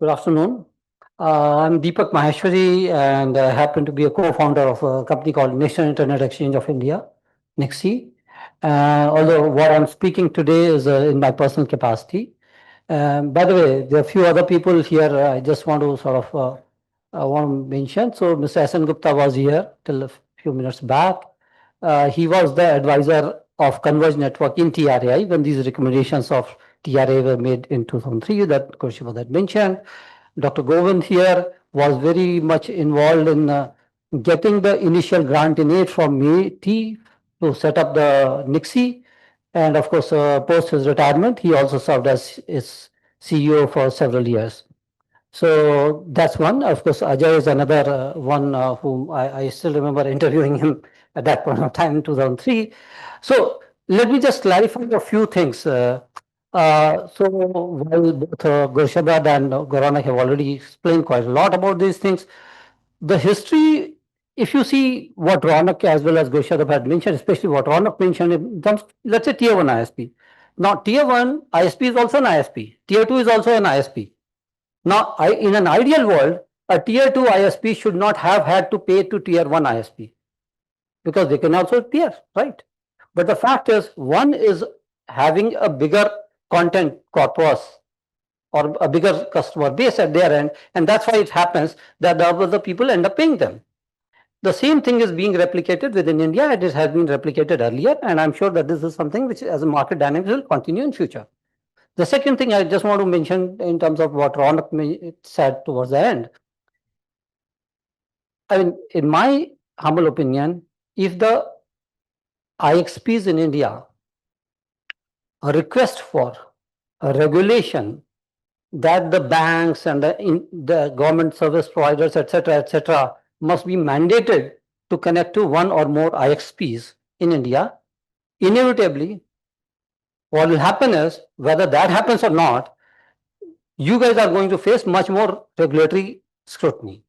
Good afternoon. I'm Deepak Maheshwari, and I happen to be a co-founder of a company called National Internet Exchange of India, NIXI. Although what I'm speaking today is in my personal capacity. By the way, there are a few other people here I just want to want to mention. So Mr. S.N. Gupta was here till a few minutes back. He was the advisor of Converge Network in TRAI when these recommendations of TRA were made in 2003 that Kurshiva had mentioned. Dr. Govind here was very much involved in getting the initial grant in aid from MeitY to set up the NIXI. And of course, post his retirement, he also served as its CEO for several years. So that's one. Of course, Ajay is another one whom I still remember interviewing him at that point of time in 2003. So let me just clarify a few things. So while both Gurshadad and Gauranak have already explained quite a lot about these things, the history, if you see what Ronak as well as Gurshadab had mentioned, especially what Ronak mentioned in terms, let's say tier 1 ISP. Now, tier 1 ISP is also an ISP. Tier 2 is also an ISP. Now, in an ideal world, a tier 2 ISP should not have had to pay to tier 1 ISP because they can also tier, right? But the fact is, one is having a bigger content corpus or a bigger customer base at their end, and that's why it happens that the other people end up paying them. The same thing is being replicated within India, and it has been replicated earlier, and I'm sure that this is something which, as a market dynamics, will continue in future. The second thing I just want to mention in terms of what Ronak said towards the end, I mean, in my humble opinion, if the IXPs in India a request for a regulation that the banks and the government service providers, etc., must be mandated to connect to one or more IXPs in India, inevitably, what will happen is, whether that happens or not, you guys are going to face much more regulatory scrutiny.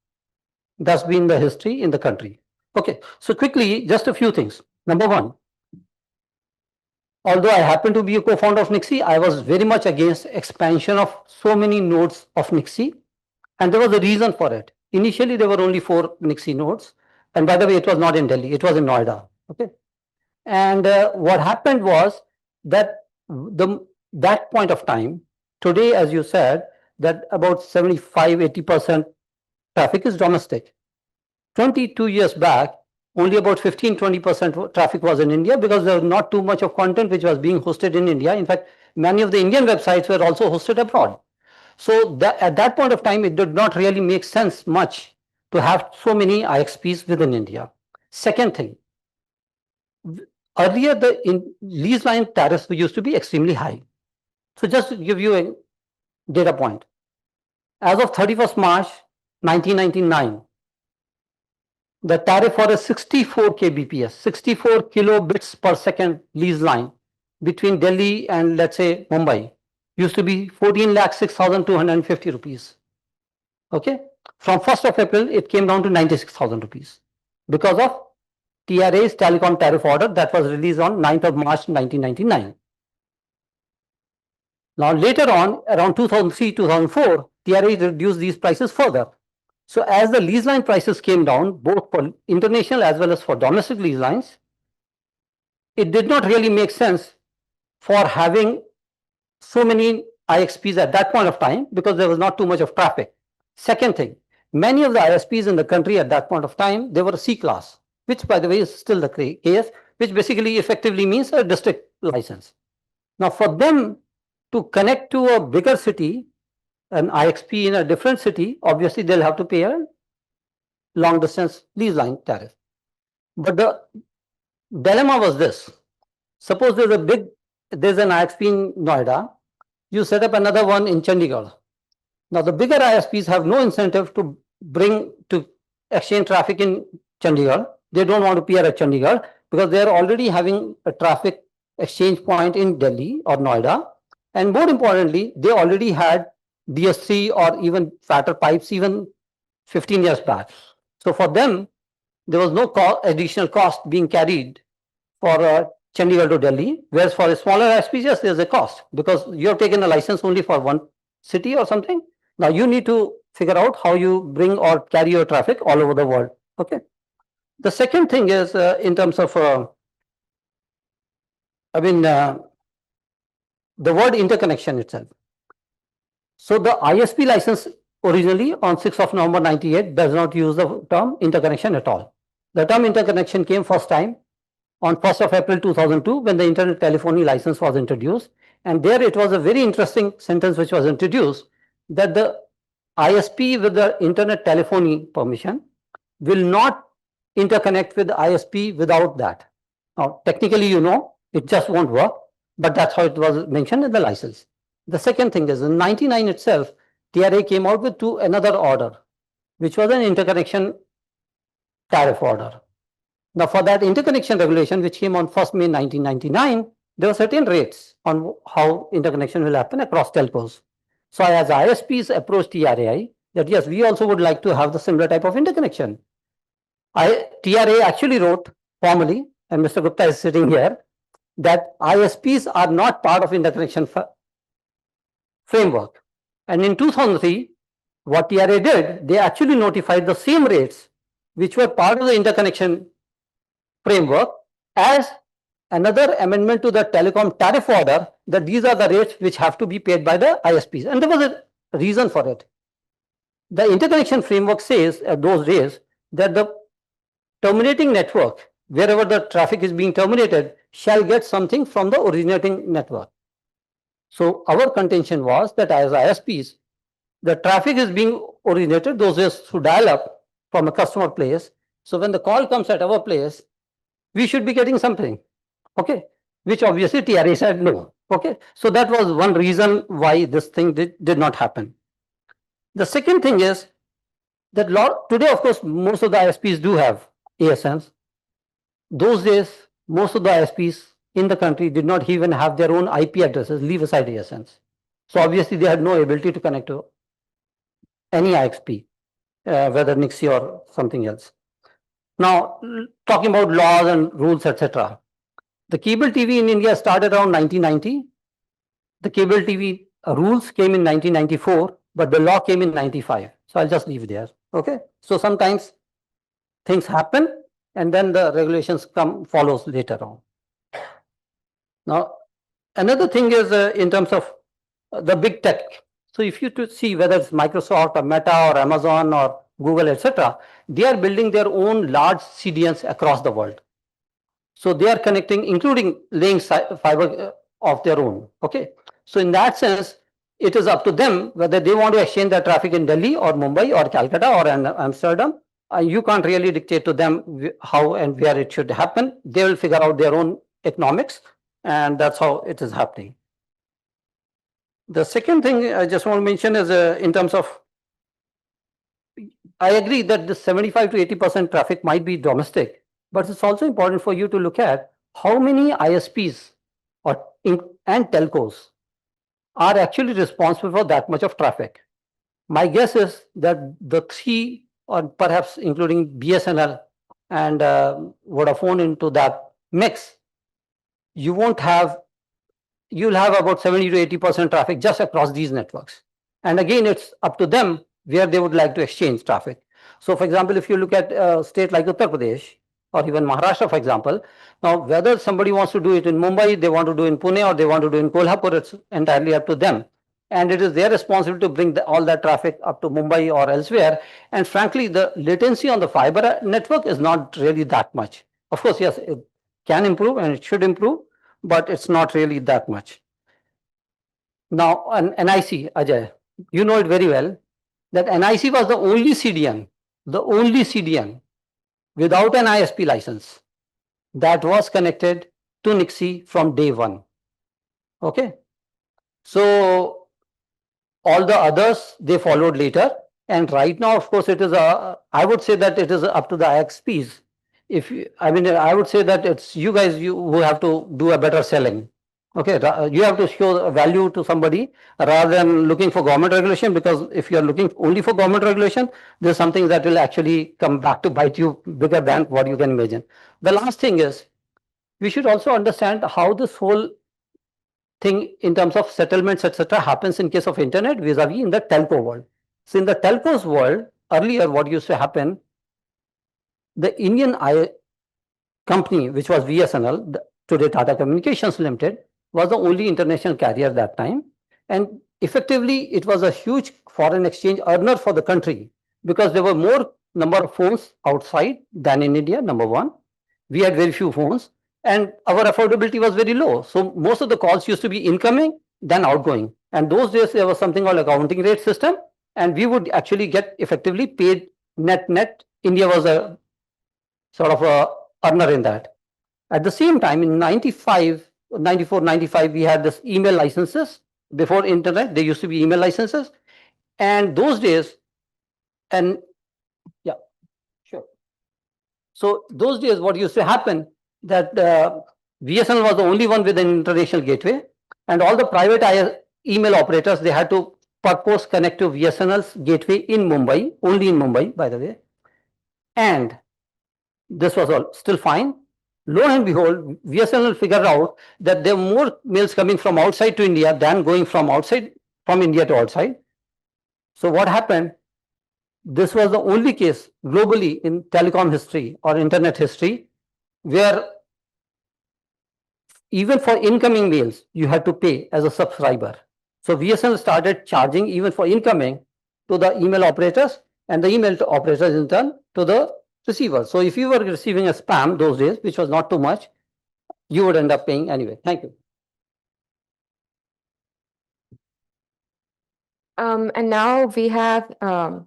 That's been the history in the country. Okay, so quickly, just a few things. Number one, although I happen to be a co-founder of NIXI, I was very much against expansion of so many nodes of NIXI, and there was a reason for it. Initially, there were only 4 NIXI nodes, and by the way, it was not in Delhi, it was in Noida. Okay, and what happened was that that point of time, today, as you said, that about 75–80% traffic is domestic. 22 years back, only about 15–20% traffic was in India because there was not too much of content which was being hosted in India. In fact, many of the Indian websites were also hosted abroad. So at that point of time, it did not really make sense much to have so many IXPs within India. Second thing, earlier the lease line tariffs used to be extremely high. So just to give you a data point, as of 31st March 1999, the tariff for a 64 kbps, 64 kilobits per second lease line between Delhi and, let's say, Mumbai used to be 14,06,250 rupees. Okay, from 1st of April, it came down to 96,000 rupees because of TRA's telecom tariff order that was released on 9th of March 1999. Now, later on, around 2003–2004, TRA reduced these prices further. So as the lease line prices came down, both for international as well as for domestic lease lines, it did not really make sense for having so many IXPs at that point of time because there was not too much of traffic. Second thing, many of the ISPs in the country at that point of time, they were C class, which by the way is still the case, which basically effectively means a district license. Now for them to connect to a bigger city, an IXP in a different city, obviously they'll have to pay a long distance lease line tariff. But the dilemma was this: suppose there's an IXP in Noida, you set up another one in Chandigarh. Now the bigger ISPs have no incentive to exchange traffic in Chandigarh. They don't want to peer at Chandigarh because they are already having a traffic exchange point in Delhi or Noida, and more importantly, they already had DS3 or even fatter pipes even 15 years back. So for them, there was no additional cost being carried for Chandigarh to Delhi, whereas for a smaller ISPs, yes, there's a cost because you have taken a license only for one city or something. Now you need to figure out how you bring or carry your traffic all over the world. Okay. The second thing is in terms of, I mean, the word interconnection itself. So the ISP license originally on 6th of November 98 does not use the term interconnection at all. The term interconnection came first time on 1st of April 2002 when the internet telephony license was introduced. And there it was a very interesting sentence which was introduced, that the ISP with the internet telephony permission will not interconnect with the ISP without that. Now, technically, it just won't work, but that's how it was mentioned in the license. The second thing is in 99 itself, TRA came out with another order, which was an interconnection tariff order. Now, for that interconnection regulation, which came on 1st May 1999, there were certain rates on how interconnection will happen across telcos. So, as ISPs approached TRAI, that yes, we also would like to have the similar type of interconnection. TRA actually wrote formally, and Mr. Gupta is sitting here, that ISPs are not part of interconnection framework. And in 2003, what TRA did, they actually notified the same rates which were part of the interconnection framework as another amendment to the telecom tariff order, that these are the rates which have to be paid by the ISPs. And there was a reason for it. The interconnection framework says at those days that the terminating network, wherever the traffic is being terminated, shall get something from the originating network. So our contention was that as ISPs, the traffic is being originated those days through dial-up from a customer place. So when the call comes at our place, we should be getting something, okay, which obviously TRA said no. Okay, so that was one reason why this thing did not happen. The second thing is that today, of course, most of the ISPs do have ASNs. Those days, most of the ISPs in the country did not even have their own IP addresses, leave aside ASNs. So obviously they had no ability to connect to any IXP, whether NIXI or something else. Now, talking about laws and rules, etc. The cable TV in India started around 1990. The cable TV rules came in 1994, but the law came in 95. So I'll just leave it there. Okay. So sometimes things happen and then the regulations follows later on. Now, another thing is in terms of the big tech. So if you to see whether it's Microsoft or Meta or Amazon or Google, etc., they are building their own large CDNs across the world. So they are connecting, including laying fiber of their own. Okay. So in that sense, it is up to them whether they want to exchange their traffic in Delhi or Mumbai or Calcutta or Amsterdam. You can't really dictate to them how and where it should happen. They will figure out their own economics, and that's how it is happening. The second thing I just want to mention is in terms of, I agree that the 75 to 80% traffic might be domestic, but it's also important for you to look at how many ISPs and telcos are actually responsible for that much of traffic. My guess is that the three, or perhaps including BSNL and Vodafone into that mix, you'll have about 70 to 80% traffic just across these networks. And again, it's up to them where they would like to exchange traffic. So for example, if you look at a state like Uttar Pradesh or even Maharashtra, for example, now whether somebody wants to do it in Mumbai, they want to do in Pune, or they want to do in Kolhapur, it's entirely up to them. And it is their responsibility to bring all that traffic up to Mumbai or elsewhere. And frankly, the latency on the fiber network is not really that much. Of course, yes, it can improve and it should improve, but it's not really that much. Now, an NIC, Ajay, you know it very well, that NIC was the only CDN without an ISP license that was connected to NIXI from day one. Okay. So all the others, they followed later. And right now, of course, it is I would say that it is up to the IXPs. I would say that it's you guys who have to do a better selling. Okay, you have to show value to somebody rather than looking for government regulation, because if you are looking only for government regulation, there's something that will actually come back to bite you bigger than what you can imagine. The last thing is, we should also understand how this whole thing in terms of settlements, etc., happens in case of internet vis-a-vis in the telco world. So in the telcos world, earlier what used to happen, the Indian company, which was VSNL, today Tata Communications Limited, was the only international carrier that time. And effectively, it was a huge foreign exchange earner for the country because there were more number of phones outside than in India, number one. We had very few phones and our affordability was very low. So most of the calls used to be incoming, then outgoing. And those days, there was something called accounting rate system, and we would actually get effectively paid net. India was a sort of a earner in that. At the same time, in 95, 94, 95, we had this email licenses. Before internet, there used to be email licenses. And those days, and yeah, sure. So those days, what used to happen that VSNL was the only one with an international gateway, and all the private email operators, they had to purpose connect to VSNL's gateway in Mumbai, only in Mumbai, by the way. And this was all still fine. Lo and behold, VSNL figured out that there were more mails coming from outside to India than going from India to outside. So what happened? This was the only case globally in telecom history or internet history where even for incoming mails, you had to pay as a subscriber. So VSNL started charging even for incoming to the email operators, and the email operators in turn to the receiver. So if you were receiving a spam those days, which was not too much, you would end up paying anyway. Thank you. And now we have I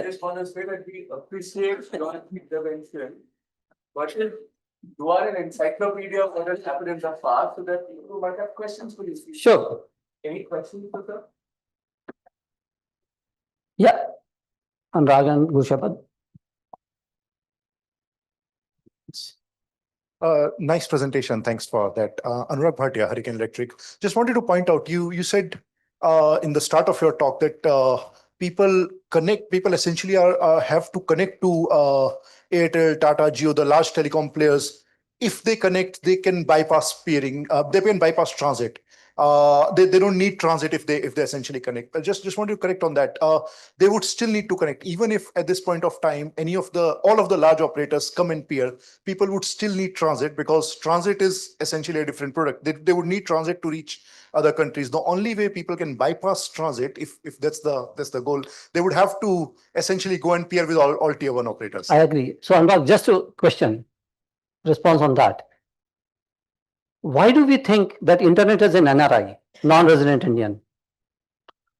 just want to say that we appreciate your intervention, but you are an encyclopedia of what has happened in the past, so that people might have questions for you. Sure. Any questions, sir? Yeah. Anurag and Gulshabad. Nice presentation. Thanks for that. Anurag Bhatia, Hurricane Electric. Just wanted to point out, you said in the start of your talk that people essentially have to connect to Airtel, Tata, Jio, the large telecom players. If they connect, they can bypass peering. They can bypass transit. They don't need transit if they essentially connect. I just want to correct on that. They would still need to connect, even if at this point of time all of the large operators come and peer. People would still need transit because transit is essentially a different product. They would need transit to reach other countries. The only way people can bypass transit, if that's the goal, they would have to essentially go and peer with all tier 1 operators. I agree. So Anurag, just a response on that. Why do we think that internet is an NRI, non-resident Indian?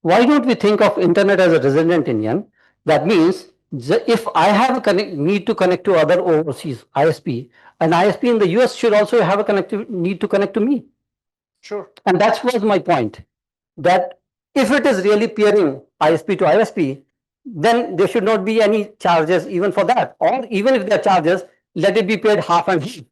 Why don't we think of internet as a resident Indian? That means if I have need to connect to other overseas ISP, an ISP in the US should also have a need to connect to me. Sure. And that was my point, that if it is really peering ISP to ISP, then there should not be any charges even for that. Or even if there are charges, let it be paid half and half,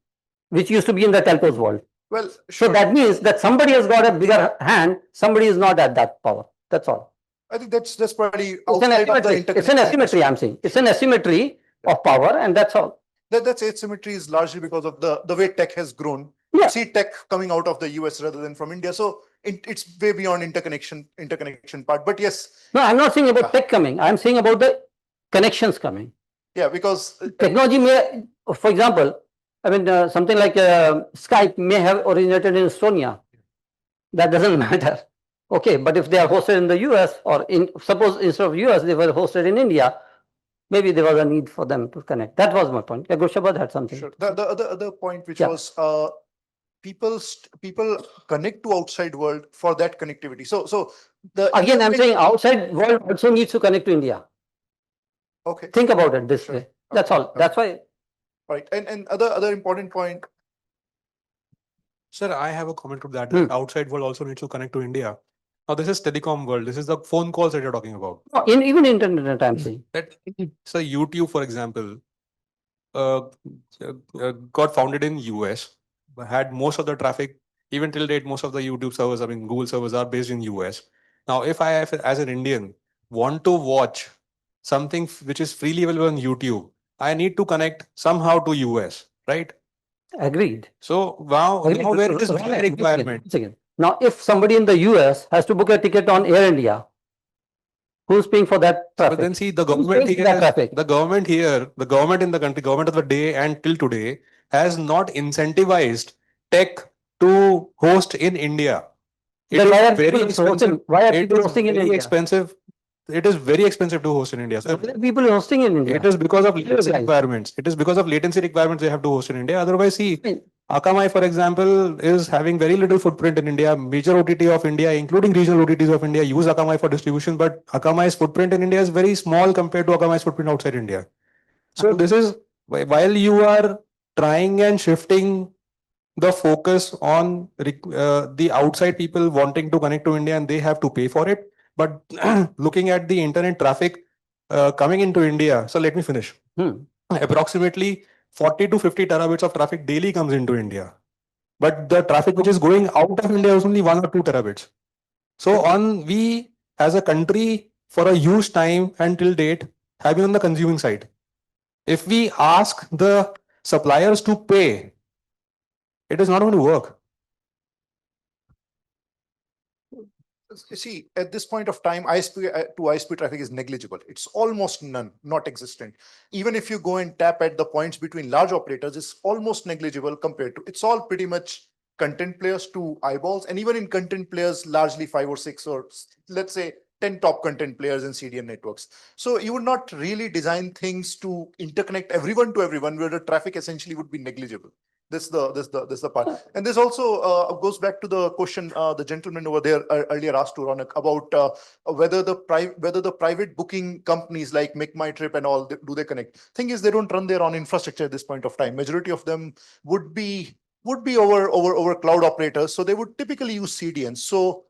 which used to be in the telcos world. Well, sure. So that means that somebody has got a bigger hand, somebody is not at that power. That's all. I think that's probably outside of the interconnection. It's an asymmetry, I'm saying. It's an asymmetry of power, and that's all. That's asymmetry is largely because of the way tech has grown. Yeah. See tech coming out of the US rather than from India. So it's way beyond interconnection part. But yes. No, I'm not saying about tech coming. I'm saying about the connections coming. Yeah, because technology may, for example, I mean, something like Skype may have originated in Estonia. That doesn't matter. Okay, but if they are hosted in the US or suppose instead of US, they were hosted in India, maybe there was a need for them to connect. That was my point. Gulshabad had something. Sure. The other point, which was people connect to outside world for that connectivity. So again, I'm saying outside world also needs to connect to India. Okay. Think about it this way. That's all. That's why. Right. And other important point. Sir, I have a comment to that. The outside world also needs to connect to India. Now, this is telecom world. This is the phone calls that you're talking about. Even internet, I'm saying. So YouTube, for example, got founded in US, had most of the traffic, even till date, most of the YouTube servers, I mean, Google servers are based in US. Now, if I, as an Indian, want to watch something which is freely available on YouTube, I need to connect somehow to US, right? Agreed. So now, Agreed. now where it is Ronak, my once again, requirement. once again. Now, if somebody in the US has to book a ticket on Air India, who's paying for that But traffic? then see the Who's government paying for here that is traffic? the government here, the government in the country, government of the day and till today has not incentivized tech to host in India. It Then is why are very people expensive. hosting? Why are It people is hosting in very India? expensive. It is very expensive to host in India. So Why are people hosting in India? it is because of Guys. latency requirements. It is because of latency requirements they have to host in India. Otherwise, see, Akamai, for example, is having very little footprint in India. Major OTT of India, including regional OTTs of India, use Akamai for distribution, but Akamai's footprint in India is very small compared to Akamai's footprint outside India. So this is while you are trying and shifting the focus on the outside people wanting to connect to India and they have to pay for it. But looking at the internet traffic coming into India, so let me finish. Approximately 40 to 50 terabits of traffic daily comes into India. But the traffic which is going out of India is only 1 or 2 terabits. So on we as a country for a huge time until date have been on the consuming side. If we ask the suppliers to pay, it is not going to work. See, at this point of time, ISP to ISP traffic is negligible. It's almost none, not existent. Even if you go and tap at the points between large operators, it's almost negligible compared to, it's all pretty much content players to eyeballs. And even in content players, largely 5 or 6 or let's say 10 top content players in CDN networks. So you would not really design things to interconnect everyone to everyone where the traffic essentially would be negligible. This the part, and this also goes back to the question the gentleman over there earlier asked to Ronak about whether the private booking companies like Make My Trip and all do they connect. Thing is, they don't run their own infrastructure at this point of time. Majority of them would be over cloud operators, so they would typically use CDNs. So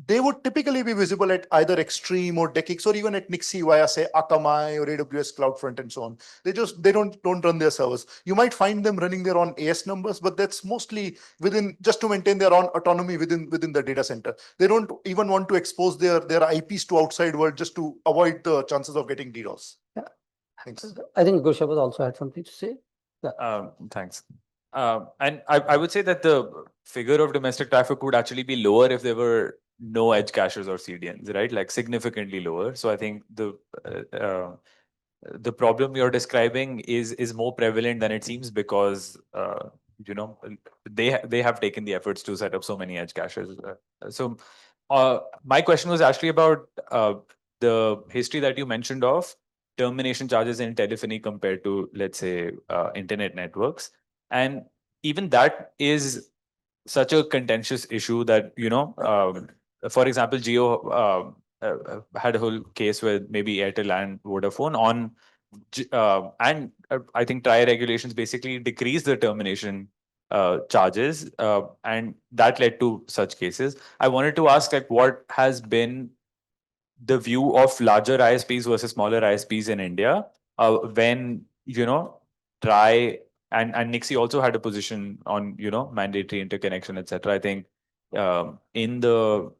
they would typically be visible at either Extreme or Decix or even at NIXI via say Akamai or AWS CloudFront and so on. They don't run their servers. You might find them running their own AS numbers, but that's mostly within just to maintain their own autonomy within the data center. They don't even want to expose their IPs to outside world just to avoid the chances of getting DDoS. Yeah. Thanks. I think Gushabad also had something to say. Thanks. And I would say that the figure of domestic traffic would actually be lower if there were no edge caches or CDNs, right? Like significantly lower. So I think the problem you're describing is more prevalent than it seems because you know they have taken the efforts to set up so many edge caches. So my question was actually about the history that you mentioned of termination charges in telephony compared to, let's say, internet networks. And even that is such a contentious issue that, for example, Jio had a whole case with maybe Airtel and Vodafone on, and I think TRAI regulations basically decrease the termination charges, and that led to such cases. I wanted to ask, like, what has been the view of larger ISPs versus smaller ISPs in India when, TRAI and NIXI also had a position on, mandatory interconnection, etc. I think in the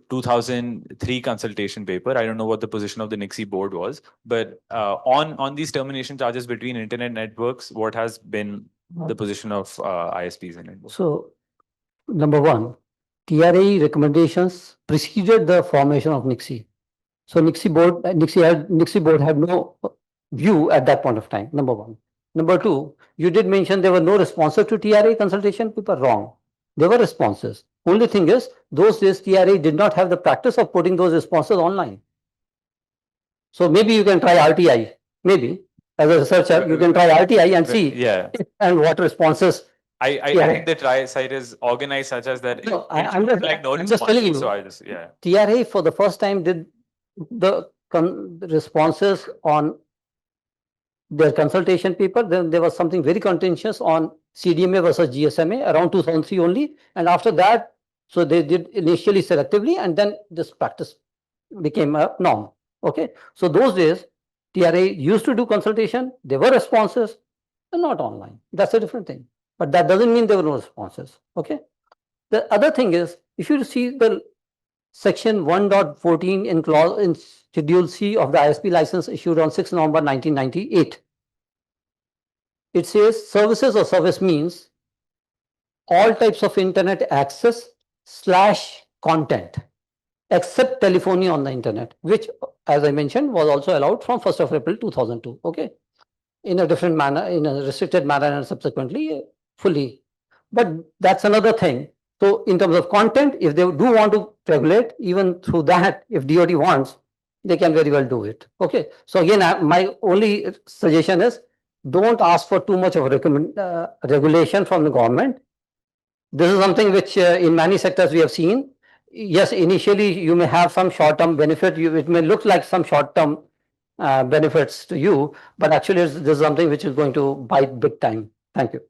2003 consultation paper, I don't know what the position of the NIXI board was, but on these termination charges between internet networks, what has been the position of ISPs in India? So, number one, TRA recommendations preceded the formation of NIXI. So NIXI board had no view at that point of time. Number one. Number two, you did mention there were no responses to TRA consultation paper. Wrong. There were responses. Only thing is, those days TRA did not have the practice of putting those responses online. So maybe you can try RTI. Maybe as a researcher, you can try RTI and see if and what responses. I think the TRAI site is organized such as that. No, I'm just telling you. So TRA for the first time did the responses on their consultation paper. Then there was something very contentious on CDMA versus GSMA around 2003 only. And after that, so they did initially selectively, and then this practice became a norm. Okay. So those days, TRA used to do consultation. There were responses, but not online. That's a different thing. But that doesn't mean there were no responses. Okay. The other thing is, if you see the Section 1.14 in clause in Schedule C of the ISP license issued on 6 November 1998. It says services or service means all types of internet access / content except telephony on the internet, which, as I mentioned, was also allowed from 1st of April 2002. Okay, in a different manner, in a restricted manner, and subsequently fully. But that's another thing. So in terms of content, if they do want to regulate, even through that, if DoT wants, they can very well do it. Okay. So again, my only suggestion is don't ask for too much of regulation from the government. This is something which in many sectors we have seen. Yes, initially you may have some short-term benefit. It may look like some short-term benefits to you, but actually this is something which is going to bite big time. Thank you.